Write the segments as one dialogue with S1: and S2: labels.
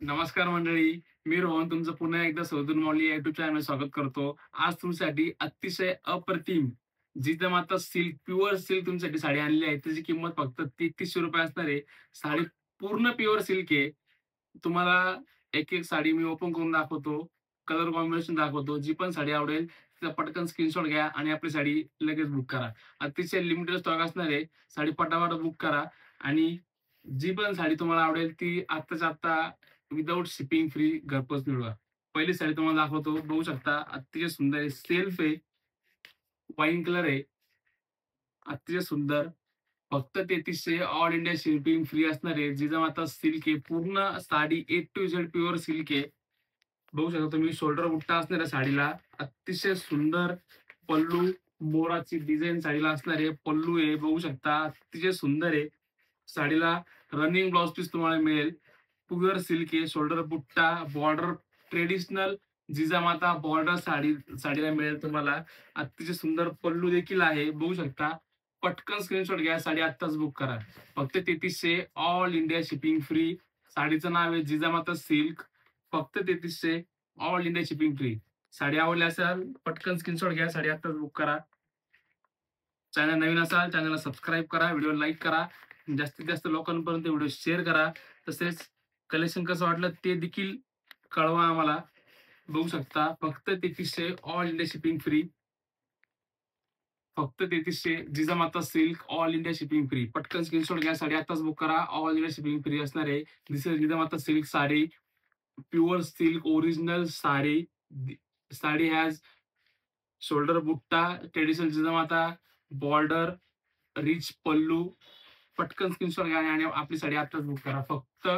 S1: नमस्कार मंडळी. मी रोहन तुमचं पुन्हा एकदा सौदून मौली या युट्यूब चॅनलवर स्वागत करतो. आज तुमच्यासाठी अतिशय अप्रतिम जिजाऊ माता सिल्क, प्युअर सिल्क तुमच्यासाठी साडी आणली आहे. त्याची किंमत फक्त ₹3300 असणार आहे. साडी पूर्ण प्युअर सिल्क आहे. तुम्हाला एक-एक साडी मी ओपन करून दाखवतो. कलर कॉम्बिनेशन दाखवतो. जी पण साडी आवडेल तिचा पटकन स्क्रीनशॉट घ्या आणि आपली साडी लगेच बुक करा. अतिशय लिमिटेड स्टॉक असणार आहे. साडी पटापट बुक करा आणि जी पण साडी तुम्हाला आवडेल ती आत्ताच्या आत्ता विदाऊट शिपिंग फ्री घरपोच मिळवा. पहिली साडी तुम्हाला दाखवतो. बघू शकता अतिशय सुंदर आहे. सेल्फ आहे. वाईन कलर आहे. अतिशय सुंदर. फक्त 3300 ऑल इंडिया शिपिंग फ्री असणार आहे. जिजाऊ माता सिल्क आहे. पूर्ण साडी ए टू झेड प्युअर सिल्क आहे. बघू शकता तुम्ही शोल्डर बुट्टा असणार आहे साडीला. अतिशय सुंदर पल्लू, मोराची डिझाइन साडीला असणार आहे. पल्लू आहे. बघू शकता अतिशय सुंदर आहे. साडीला रनिंग ब्लाउज पीस तुम्हाला मिळेल. प्युअर सिल्क आहे. शोल्डर बुट्टा, बॉर्डर ट्रेडिशनल जिजामाता बॉर्डर साडीला मिळेल तुम्हाला. अतिशय सुंदर पल्लू देखील आहे. बघू शकता. पटकन स्क्रीनशॉट घ्या. साडी आत्ताच बुक करा. फक्त 3300 ऑल इंडिया शिपिंग फ्री. साडीचं नाव आहे जिजामाता सिल्क. फक्त 3300 all India shipping free. Sari आवडली असेल पटकन स्क्रीनशॉट घ्या. साडी आत्ताच बुक करा. चॅनल नवीन असाल चॅनलला सबस्क्राईब करा. व्हिडिओ लाईक करा. जास्तीत जास्त लोकांपर्यंत व्हिडिओ शेअर करा. तसेच कलेक्शन कसं वाटलं ते देखील कळवा आम्हाला. बघू शकता फक्त 3300 ऑल इंडिया शिपिंग फ्री. फक्त 3300 Jijamata silk all India shipping free. पटकन स्क्रीनशॉट घ्या. साडी आताच बुक करा. ऑल इंडिया शिपिंग फ्री असणार आहे. This is Jijamata silk sari. Pure silk original sari. Sari has shoulder बुट्टा, traditional Jijamata border, rich pallu. पटकन स्क्रीनशॉट घ्या आणि आपली साडी आताच बुक करा. फक्त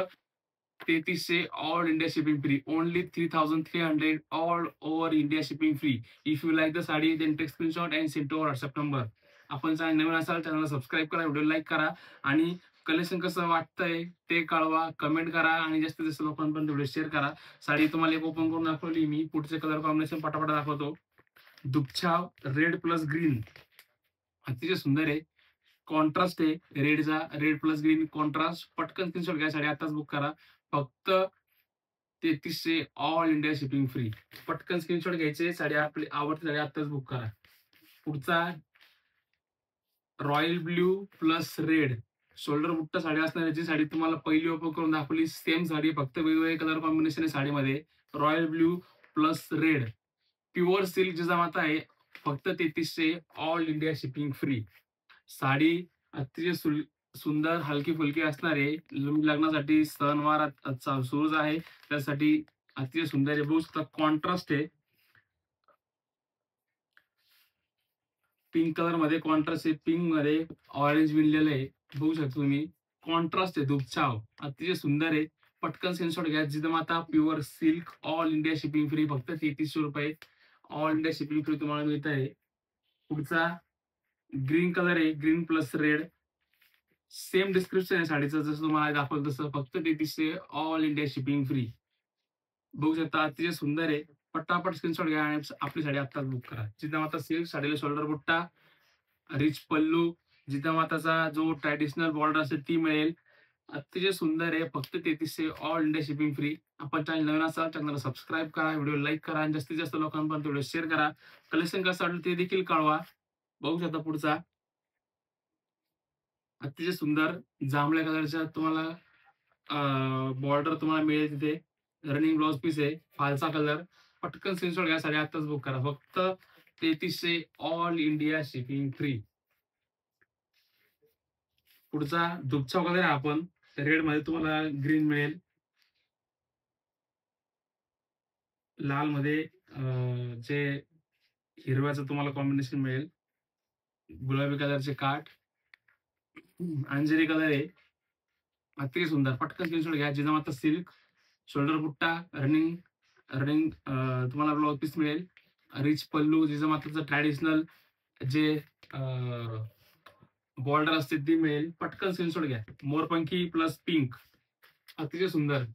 S1: 3300 all India shipping free. Only 3300 all over India shipping free. If you like the sari then take screenshot and send to WhatsApp number. आपण channel नवीन असाल चॅनलला सबस्क्राईब करा. व्हिडिओ लाईक करा आणि कलेक्शन कसं वाटतंय ते कळवा. कमेंट करा आणि जास्तीत जास्त लोकांपर्यंत व्हिडिओ शेअर करा. साडी तुम्हाला एक ओपन करून दाखवली मी. पुढचे कलर कॉम्बिनेशन पटापट दाखवतो. दुपछाव रेड प्लस ग्रीन. अतिशय सुंदर आहे. कॉन्ट्रास्ट आहे रेडचा. Red plus green contrast. पटकन स्क्रीनशॉट घ्या. साडी आताच बुक करा. फक्त 3300 ऑल इंडिया शिपिंग फ्री. पटकन स्क्रीनशॉट घ्यायचे. साडी आपली आवडती साडी आताच बुक करा. पुढचा royal blue plus red shoulder बुट्टा साडी असणार. जी साडी तुम्हाला पहिली ओपन करून दाखवली सेम साडी. फक्त वेगवेगळे कलर कॉम्बिनेशन आहे साडीमध्ये. Royal blue plus red pure silk Jijamata आहे. फक्त 3300 all India shipping free. Sari अतिशय सुंदर हलकी फुलकी असणार आहे. लग्नासाठी सणवार सुरूच आहे त्यासाठी अतिशय सुंदर आहे. बघू शकता कॉन्ट्रास्ट आहे. पिंक कलर मध्ये कॉन्ट्रास्ट आहे. पिंक मध्ये ऑरेंज विणलेलं आहे. बघू शकता तुम्ही. कॉन्ट्रास्ट आहे. दुपछाव अतिशय सुंदर आहे. पटकन स्क्रीनशॉट घ्या. Jijamata pure silk all India shipping free. फक्त 3300 रुपये ऑल इंडिया शिपिंग फ्री तुम्हाला मिळत आहे. पुढचा ग्रीन कलर आहे. Green plus red. Same description आहे साडीचं जसं तुम्हाला दाखवलं तसं. फक्त 3300 ऑल इंडिया शिपिंग फ्री. बघू शकता अतिशय सुंदर आहे. पटापट स्क्रीनशॉट घ्या आणि आपली साडी आत्ताच बुक करा. जिजामाता सिल्क साडीला शोल्डर बुट्टा, रिच पल्लू, जिजामाताचा जो ट्रॅडिशनल बॉर्डर असेल ती मिळेल. अतिशय सुंदर आहे. फक्त 3300 ऑल इंडिया शिपिंग फ्री. आपण चॅनल नवीन असाल चॅनलला सबस्क्राईब करा. व्हिडिओ लाईक करा आणि जास्तीत जास्त लोकांपर्यंत व्हिडिओ शेअर करा. कलेक्शन कसं वाटलं ते देखील कळवा. बघू शकता पुढचा अतिशय सुंदर जांभळ्या कलरच्या तुम्हाला बॉर्डर तुम्हाला मिळेल तिथे. रनिंग ब्लाउज पीस आहे. फालसा कलर. पटकन स्क्रीनशॉट घ्या. साडी आताच बुक करा. फक्त 3300 ऑल इंडिया शिपिंग फ्री. पुढचा दुपछाव कलर आहे. आपण रेड मध्ये तुम्हाला ग्रीन मिळेल. लाल मध्ये जे हिरव्याचं तुम्हाला कॉम्बिनेशन मिळेल. गुलाबी कलरचे काठ. अंजेरी कलर आहे. अतिशय सुंदर. पटकन स्क्रीनशॉट घ्या. जिजामाता सिल्क शोल्डर बुट्टा रनिंग रनिंग तुम्हाला ब्लाउज पीस मिळेल. रिच पल्लू जिजामाताचं ट्रॅडिशनल जे बॉर्डर असते ती मिळेल. पटकन स्क्रीनशॉट घ्या. मोरपंखी प्लस पिंक. अतिशय सुंदर.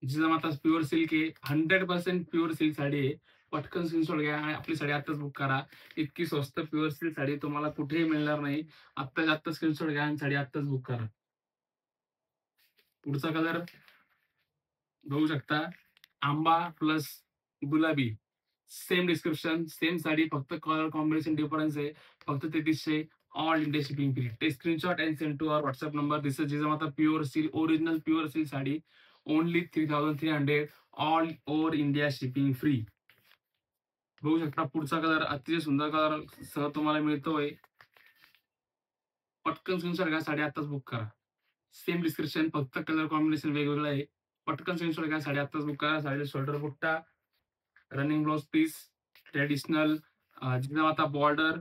S1: जिजामाता प्युअर सिल्क आहे. 100% प्युअर सिल्क साडी आहे. पटकन स्क्रीनशॉट घ्या आणि आपली साडी आताच बुक करा. इतकी स्वस्त प्युअर सिल्क साडी तुम्हाला कुठेही मिळणार नाही. आत्ता स्क्रीनशॉट घ्या आणि साडी आताच बुक करा. पुढचा कलर बघू शकता आंबा प्लस गुलाबी सेम डिस्क्रिप्शन सेम साडी फक्त कलर कॉम्बिनेशन डिफरन्स आहे फक्त 3300 all India shipping free take screenshot and send to our WhatsApp number this is Jijamata pure silk original pure silk sari only 3300 all over India shipping free बघू शकता पुढचा colour अतिशय सुंदर colour सह तुम्हाला मिळतोय पटकन स्क्रीनशॉट घ्या साडी आताच बुक करा सेम डिस्क्रिप्शन फक्त कलर कॉम्बिनेशन वेगवेगळं आहे पटकन स्क्रीनशॉट घ्या साडी आताच बुक करा साडीला शोल्डर बुट्टा running blouse piece traditional Jijamata border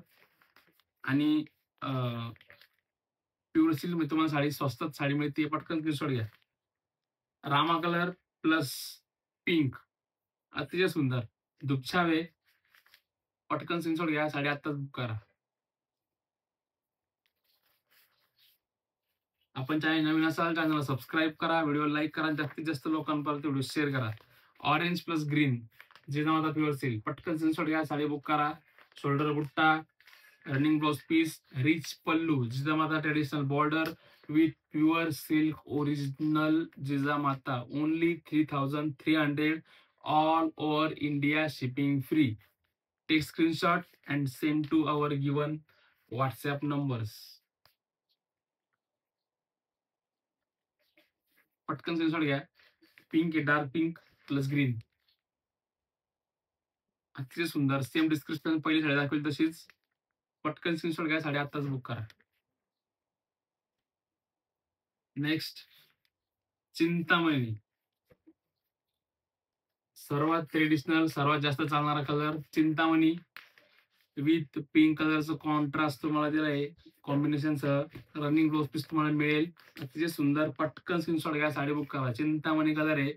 S1: आणि प्युअर सिल्क मध्ये तुम्हाला साडी स्वस्तात साडी मिळते पटकन स्क्रीनशॉट घ्या रामा कलर प्लस पिंक अतिशय सुंदर दुपछावे पटकन स्क्रीनशॉट घ्या साडी आताच बुक करा आपण चॅनल नवीन असाल चॅनलला सबस्क्राईब करा व्हिडिओ लाईक करा जास्तीत जास्त लोकांपर्यंत व्हिडिओ शेअर करा orange plus green Jijamata pure silk पटकन स्क्रीनशॉट घ्या साडी बुक करा शोल्डर बुट्टा running blouse piece rich pallu Jijamata traditional border with pure silk original Jijamata only 3300 all over India shipping free take screenshot and send to our given WhatsApp numbers पटकन screenshot घ्या pink आहे dark pink plus green अतिशय सुंदर same description पहिली साडी दाखवेल तशीच पटकन screenshot घ्या साडी आताच बुक करा नेक्स्ट चिंतामणी सर्वात ट्रेडिशनल सर्वात जास्त चालणारा कलर चिंतामणी विथ पिंक कलरचं कॉन्ट्रास्ट तुम्हाला दिलं आहे कॉम्बिनेशन सह रनिंग ब्लाउज पीस तुम्हाला मिळेल अतिशय सुंदर पटकन स्क्रीनशॉट घ्या साडी बुक करा चिंतामणी कलर आहे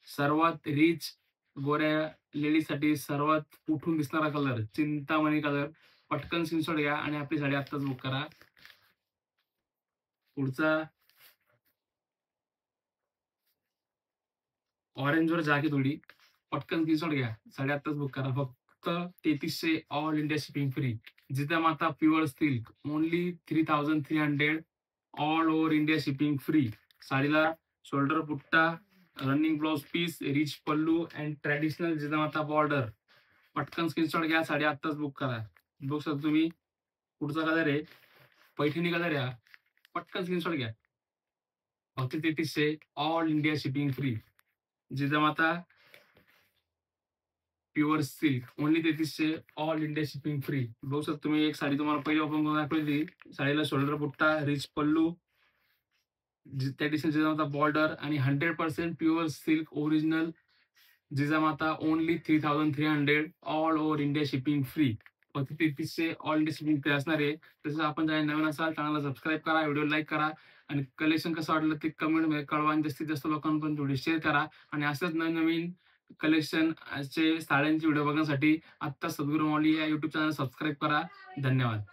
S1: सर्वात रिच गोऱ्या लेडीसाठी सर्वात उठून दिसणारा कलर चिंतामणी कलर पटकन स्क्रीनशॉट घ्या आणि आपली साडी आत्ताच बुक करा पुढचा ऑरेंज वर जाके थोडी पटकन स्क्रीनशॉट घ्या साडी आत्ताच बुक करा फक्त 3300 all India shipping free Jijamata pure silk only 3300 all over India shipping free साडीला shoulder बुट्टा running blouse piece rich pallu and traditional Jijamata border पटकन स्क्रीनशॉट घ्या साडी आत्ताच बुक करा बघू शकता तुम्ही पुढचा कलर आहे पैठणी कलर आहे पटकन स्क्रीनशॉट घ्या फक्त 3300 all India shipping free Jijamata pure silk only 3300 all India shipping free बघू शकता तुम्ही एक साडी तुम्हाला पहिली ओपन करून दाखवली साडीला शोल्डर बुट्टा रिच पल्लू ट्रेडिशनल जिजामाता बॉर्डर आणि 100% pure silk original Jijamata only 3300 all over India shipping free फक्त 3300 ऑल इंडिया शिपिंग फ्री असणार आहे तसं आपण चॅनल नवीन असाल चॅनलला सबस्क्राईब करा व्हिडिओ लाईक करा आणि कलेक्शन कसं वाटलं ते कमेंट मध्ये कळवा आणि जास्तीत जास्त लोकांपर्यंत व्हिडिओ शेअर करा आणि असंच नवीन कलेक्शन साड्यांचे व्हिडिओ बघण्यासाठी आत्ता सद्गुरू मौली या युट्यूब चॅनल सबस्क्राईब करा धन्यवाद